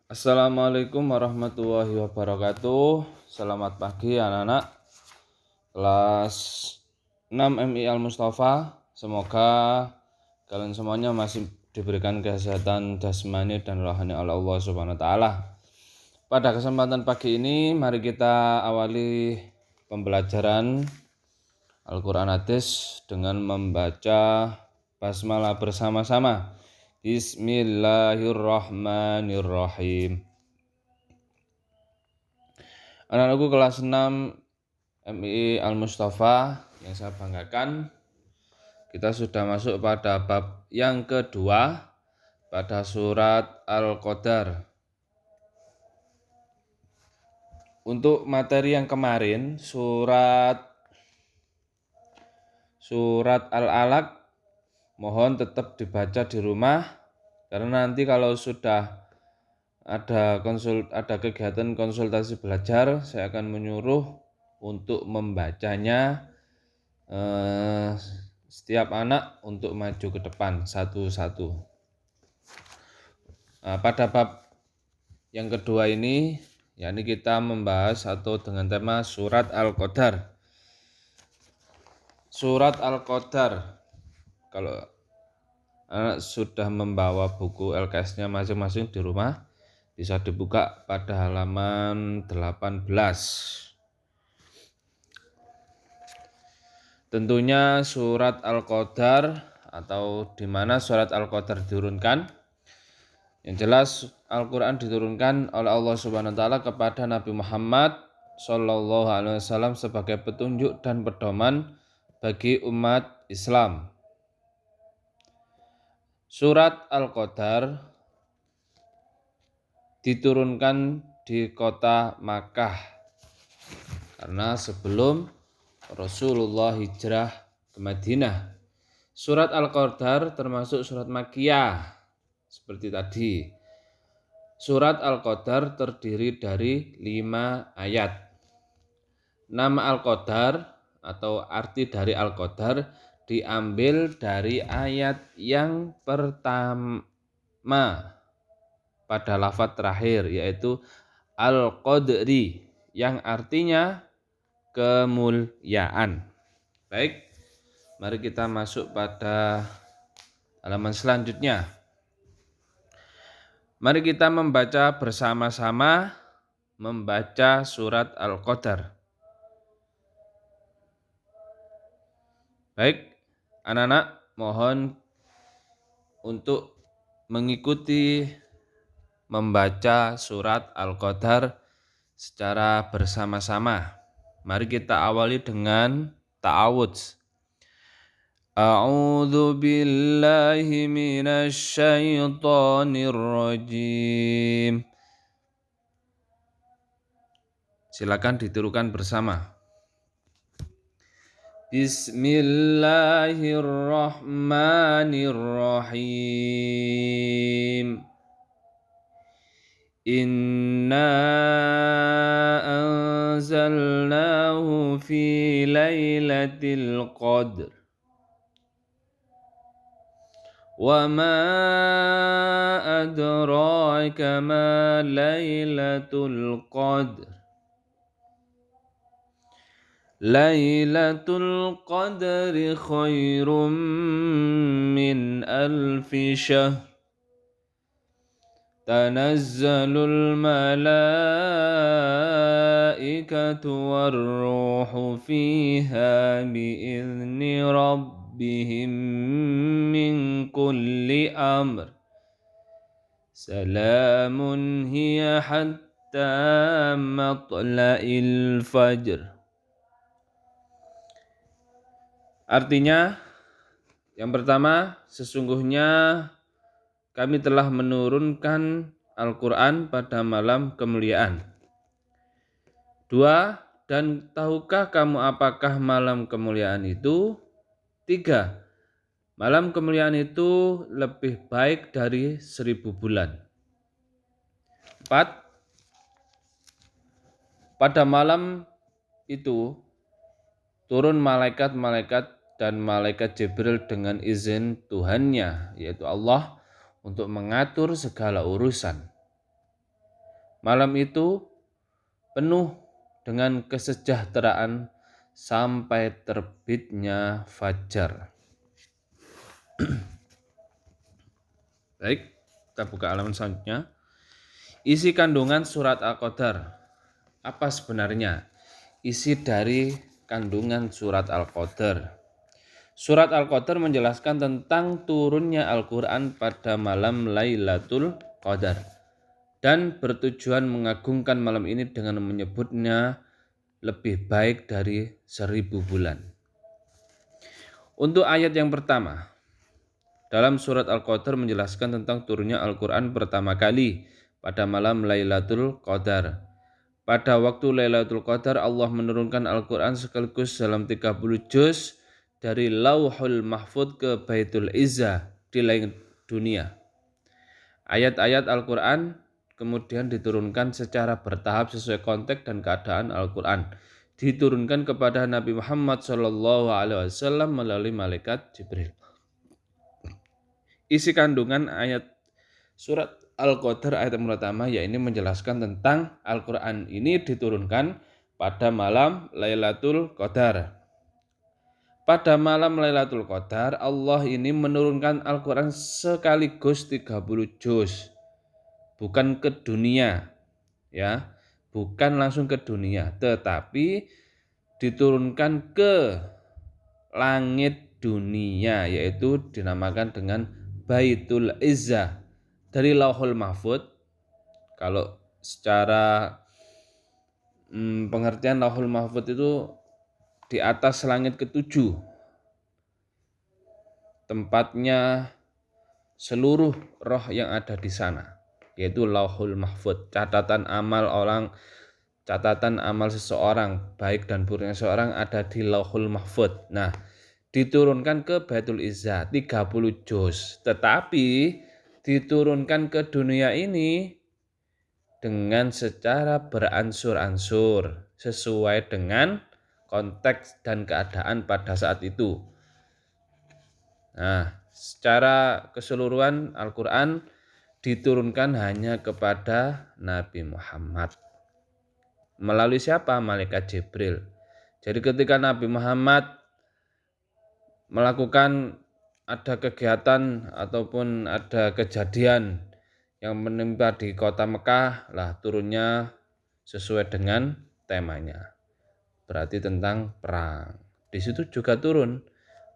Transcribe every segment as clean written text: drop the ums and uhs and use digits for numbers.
Assalamualaikum warahmatullahi wabarakatuh. Selamat pagi anak-anak kelas 6 MI Al Mustafa. Semoga kalian semuanya masih diberikan kesehatan jasmani dan rohani oleh Allah Subhanahu wa taala. Pada kesempatan pagi ini mari kita awali pembelajaran Al-Qur'an Hadis dengan membaca basmalah bersama-sama. Bismillahirrahmanirrahim. Anak-anakku kelas 6 MI Al Mustafa yang saya banggakan, kita sudah masuk pada bab yang kedua pada surat Al-Qadar. Untuk materi yang kemarin surat Al-Alaq mohon tetap dibaca di rumah, karena nanti kalau sudah ada kegiatan konsultasi belajar, saya akan menyuruh untuk membacanya setiap anak untuk maju ke depan satu-satu. Nah, pada bab yang kedua ini, yakni kita membahas atau dengan tema surat Al-Qadar. Surat Al-Qadar, kalau anak sudah membawa buku LKS-nya masing-masing di rumah, bisa dibuka pada halaman 18. Tentunya surat Al-Qadar atau di mana surat Al-Qadar diturunkan. Yang jelas Al-Qur'an diturunkan oleh Allah Subhanahu wa taala kepada Nabi Muhammad sallallahu alaihi wasallam sebagai petunjuk dan pedoman bagi umat Islam. Surat Al-Qadar diturunkan di kota Makkah karena sebelum Rasulullah hijrah ke Madinah. Surat Al-Qadar termasuk surat Makkiyah seperti tadi. Surat Al-Qadar terdiri dari 5 ayat. Nama Al-Qadar atau arti dari Al-Qadar diambil dari ayat yang pertama pada lafaz terakhir, yaitu Al-Qadri, yang artinya kemuliaan. Baik, mari kita masuk pada halaman selanjutnya. Mari kita membaca bersama-sama membaca surat Al-Qadar. Baik, anak-anak mohon untuk mengikuti membaca surat Al-Qadar secara bersama-sama. Mari kita awali dengan ta'awudz. A'udzu billahi minasy syaithanir rajim. Silakan ditirukan bersama. Bismillahirrahmanirrahim. Inna anzalnahu fi lailatul qadr. Wa ma adraka ma lailatul qadr. Lailatul qadri khairum min alfi syahr. Tanazzalul malaikatu warruhu fiha biizni rabbihim min kulli amr. Salamun hiya hatta matla'il fajr. Artinya, yang pertama, sesungguhnya kami telah menurunkan Al-Quran pada malam kemuliaan. 2. Dan tahukah kamu apakah malam kemuliaan itu? 3. Malam kemuliaan itu lebih baik dari 1000 bulan. 4. Pada malam itu turun malaikat-malaikat dan malaikat Jibril dengan izin Tuhannya, yaitu Allah, untuk mengatur segala urusan. Malam itu penuh dengan kesejahteraan sampai terbitnya fajar. Baik, kita buka halaman selanjutnya. Isi kandungan surat Al-Qadar. Apa sebenarnya isi dari kandungan surat Al-Qadar? Surat Al-Qadar menjelaskan tentang turunnya Al-Quran pada malam Lailatul Qadar dan bertujuan mengagungkan malam ini dengan menyebutnya lebih baik dari 1000 bulan. Untuk ayat yang pertama, dalam surat Al-Qadar menjelaskan tentang turunnya Al-Quran pertama kali pada malam Lailatul Qadar. Pada waktu Lailatul Qadar Allah menurunkan Al-Quran sekaligus dalam 30 juz dari Lauhul Mahfudz ke Baitul Izzah di langit dunia. Ayat-ayat Al-Quran kemudian diturunkan secara bertahap sesuai konteks dan keadaan Al-Quran. Diturunkan kepada Nabi Muhammad SAW melalui malaikat Jibril. Isi kandungan ayat surat Al-Qadar ayat yang pertama yaitu menjelaskan tentang Al-Quran ini diturunkan pada malam Lailatul Qadar. Pada malam Lailatul Qadar Allah ini menurunkan Al-Quran sekaligus 30 juz. Bukan ke dunia, ya, bukan langsung ke dunia, tetapi diturunkan ke langit dunia, yaitu dinamakan dengan Baitul Izzah dari Lauhul Mahfudz. Kalau secara pengertian Lauhul Mahfudz itu di atas langit ketujuh, tempatnya seluruh roh yang ada di sana, yaitu Lauhul Mahfudz. Catatan amal seseorang, baik dan buruknya seseorang ada di Lauhul Mahfudz. Nah, diturunkan ke Baitul Izzah 30 juz, tetapi diturunkan ke dunia ini dengan secara beransur-ansur sesuai dengan konteks dan keadaan pada saat itu. Nah, secara keseluruhan Al-Quran diturunkan hanya kepada Nabi Muhammad. Melalui siapa? Malaikat Jibril. Jadi ketika Nabi Muhammad melakukan ada kegiatan ataupun ada kejadian yang menimpa di kota Mekah, lah turunnya sesuai dengan temanya. Berarti tentang perang. Di situ juga turun.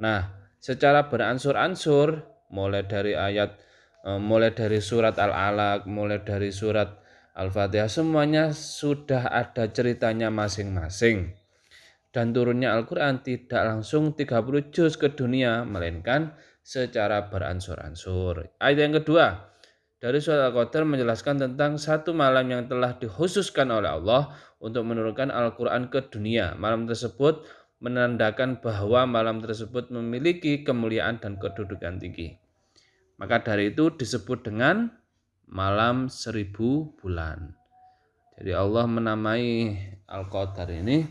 Nah, secara beransur-ansur mulai dari surat Al-Alaq, mulai dari surat Al-Fatihah, semuanya sudah ada ceritanya masing-masing. Dan turunnya Al-Quran tidak langsung 30 juz ke dunia, melainkan secara beransur-ansur. Ayat yang kedua dari surat Al-Qadar menjelaskan tentang satu malam yang telah dikhususkan oleh Allah untuk menurunkan Al-Quran ke dunia. Malam tersebut menandakan bahwa malam tersebut memiliki kemuliaan dan kedudukan tinggi. Maka dari itu disebut dengan malam 1000 bulan. Jadi Allah menamai Al-Qadar ini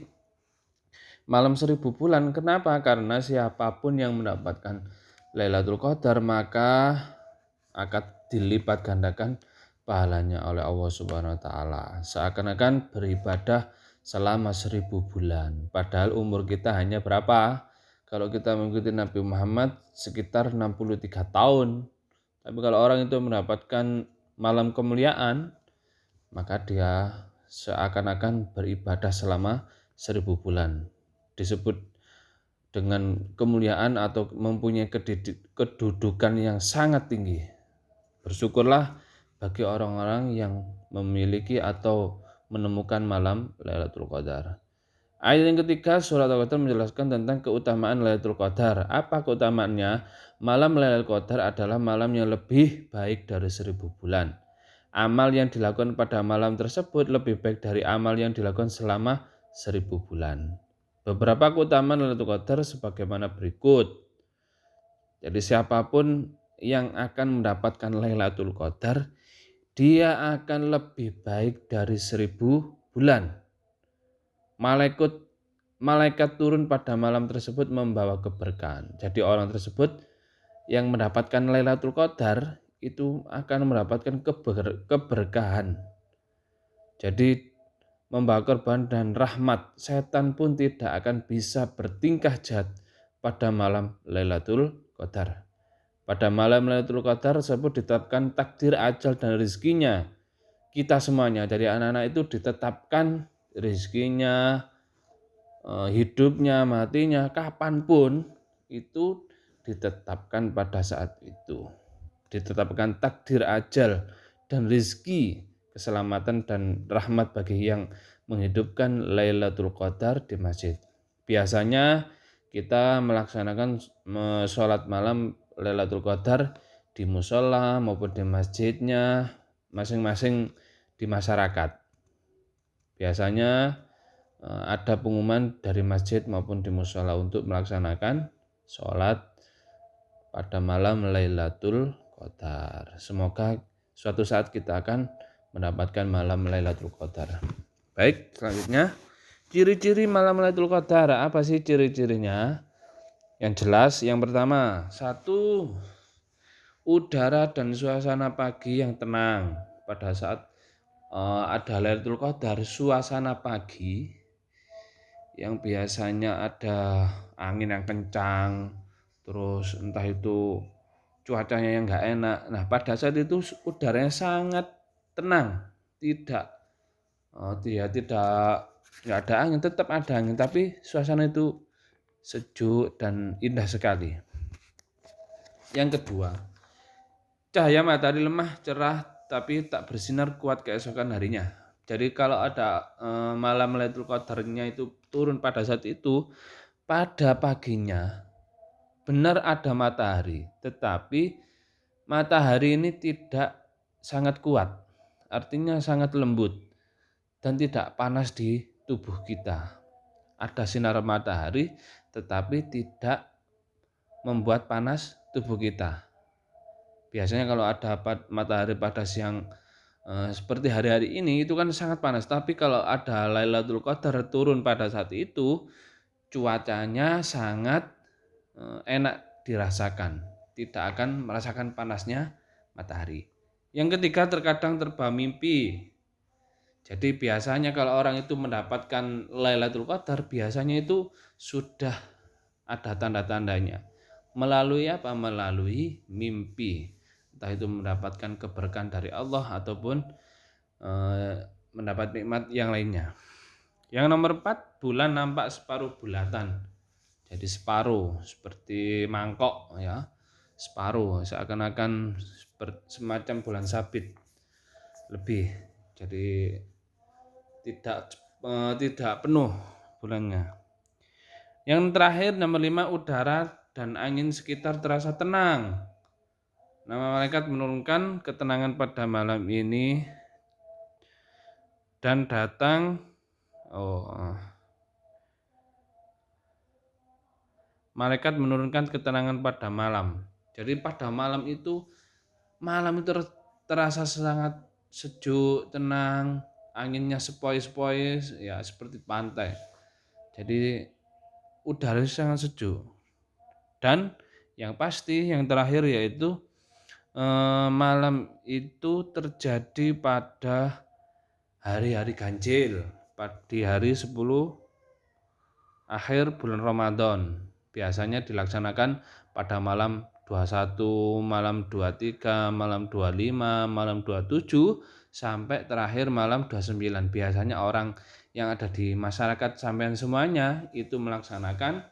malam 1000 bulan. Kenapa? Karena siapapun yang mendapatkan Lailatul Qadar maka akan dilipat gandakan pahalanya oleh Allah Subhanahu wa taala. Seakan-akan beribadah selama 1000 bulan. Padahal umur kita hanya berapa? Kalau kita mengikuti Nabi Muhammad sekitar 63 tahun. Tapi kalau orang itu mendapatkan malam kemuliaan, maka dia seakan-akan beribadah selama 1000 bulan. Disebut dengan kemuliaan atau mempunyai kedudukan yang sangat tinggi. Bersyukurlah bagi orang-orang yang memiliki atau menemukan malam Lailatul Qadar. Ayat yang ketiga surat Al-Qadar menjelaskan tentang keutamaan Lailatul Qadar. Apa keutamaannya? Malam Lailatul Qadar adalah malam yang lebih baik dari 1000 bulan. Amal yang dilakukan pada malam tersebut lebih baik dari amal yang dilakukan selama 1000 bulan. Beberapa keutamaan Lailatul Qadar sebagaimana berikut. Jadi siapapun yang akan mendapatkan Lailatul Qadar, dia akan lebih baik dari 1000 bulan. Malaikat turun pada malam tersebut membawa keberkahan. Jadi orang tersebut yang mendapatkan Lailatul Qadar itu akan mendapatkan keberkahan. Jadi membawa korban dan rahmat, setan pun tidak akan bisa bertingkah jahat pada malam Lailatul Qadar. Pada malam Lailatul Qadar tersebut ditetapkan takdir ajal dan rezekinya. Kita semuanya dari anak-anak itu ditetapkan rezekinya, hidupnya, matinya, kapanpun itu ditetapkan pada saat itu. Ditetapkan takdir ajal dan rezeki, keselamatan dan rahmat bagi yang menghidupkan Lailatul Qadar di masjid. Biasanya kita melaksanakan sholat malam Lailatul Qadar di musola maupun di masjidnya masing-masing di masyarakat. Biasanya ada pengumuman dari masjid maupun di musola untuk melaksanakan sholat pada malam Lailatul Qadar. Semoga suatu saat kita akan mendapatkan malam Lailatul Qadar. Baik, selanjutnya ciri-ciri malam Lailatul Qadar. Apa sih ciri-cirinya? Yang jelas, yang pertama, satu, udara dan suasana pagi yang tenang. Pada saat ada Lailatul Qadar, suasana pagi yang biasanya ada angin yang kencang, terus entah itu cuacanya yang nggak enak. Nah, pada saat itu udaranya sangat tenang, tidak nggak ada angin, tetap ada angin, tapi suasana itu sejuk dan indah sekali. Yang kedua, cahaya matahari lemah, cerah, tapi tak bersinar kuat keesokan harinya. Jadi kalau ada malam Lailatul Qadarnya itu turun pada saat itu, pada paginya benar ada matahari, tetapi matahari ini tidak sangat kuat, artinya sangat lembut dan tidak panas di tubuh kita. Ada sinar matahari tetapi tidak membuat panas tubuh kita. Biasanya kalau ada matahari pada siang seperti hari-hari ini itu kan sangat panas, tapi kalau ada Lailatul Qadar turun pada saat itu, cuacanya sangat enak dirasakan, tidak akan merasakan panasnya matahari. Yang ketiga, terkadang terbawa mimpi. Jadi biasanya kalau orang itu mendapatkan Lailatul Qadar, biasanya itu sudah ada tanda-tandanya. Melalui apa? Melalui mimpi. Entah itu mendapatkan keberkahan dari Allah ataupun mendapat nikmat yang lainnya. Yang nomor 4, bulan nampak separuh bulatan. Jadi separuh seperti mangkok ya. Separuh seakan-akan semacam bulan sabit lebih. Jadi tidak penuh bulannya. Yang terakhir nomor 5, udara dan angin sekitar terasa tenang. Nama malaikat menurunkan ketenangan pada malam ini dan datang malaikat menurunkan ketenangan pada malam. Jadi pada malam itu terasa sangat sejuk, tenang, anginnya sepoi-sepoi ya seperti pantai. Jadi udara sangat sejuk. Dan yang pasti yang terakhir yaitu malam itu terjadi pada hari-hari ganjil, di hari 10 akhir bulan Ramadan. Biasanya dilaksanakan pada malam 21, malam 23, malam 25, malam 27 sampai terakhir malam 29. Biasanya orang yang ada di masyarakat sampean semuanya itu melaksanakan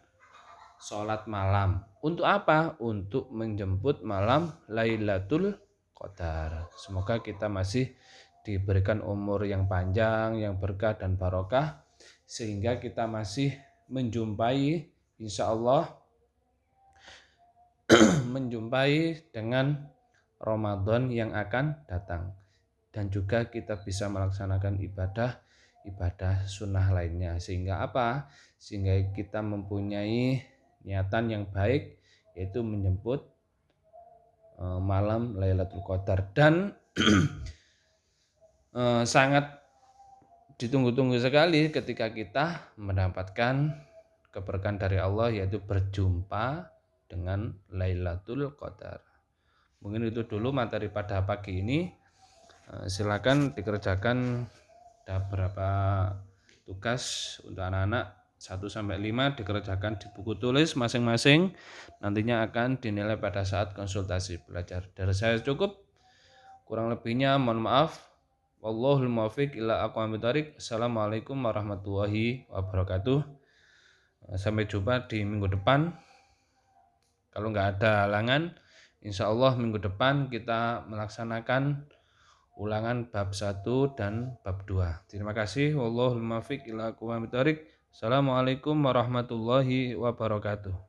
sholat malam. Untuk apa? Untuk menjemput malam Lailatul Qadar. Semoga kita masih diberikan umur yang panjang, yang berkah dan barokah, sehingga kita masih menjumpai, insya Allah menjumpai dengan Ramadan yang akan datang. Dan juga kita bisa melaksanakan ibadah sunnah lainnya. Sehingga apa? Sehingga kita mempunyai niatan yang baik, yaitu menjemput malam Lailatul Qadar. Dan sangat ditunggu-tunggu sekali ketika kita mendapatkan keberkahan dari Allah, yaitu berjumpa dengan Lailatul Qadar. Mungkin itu dulu materi pada pagi ini. Silakan dikerjakan ada beberapa tugas untuk anak-anak 1-5 dikerjakan di buku tulis masing-masing, nantinya akan dinilai pada saat konsultasi belajar. Dari saya cukup, kurang lebihnya mohon maaf. Wallahul muwaffiq ila aqwamit thoriq. Assalamualaikum warahmatullahi wabarakatuh. Sampai jumpa di minggu depan. Kalau nggak ada halangan, insya Allah minggu depan kita melaksanakan ulangan bab 1 dan bab 2. Terima kasih. Wallahul muwaffiq ila aqwamit thoriq. Assalamualaikum warahmatullahi wabarakatuh.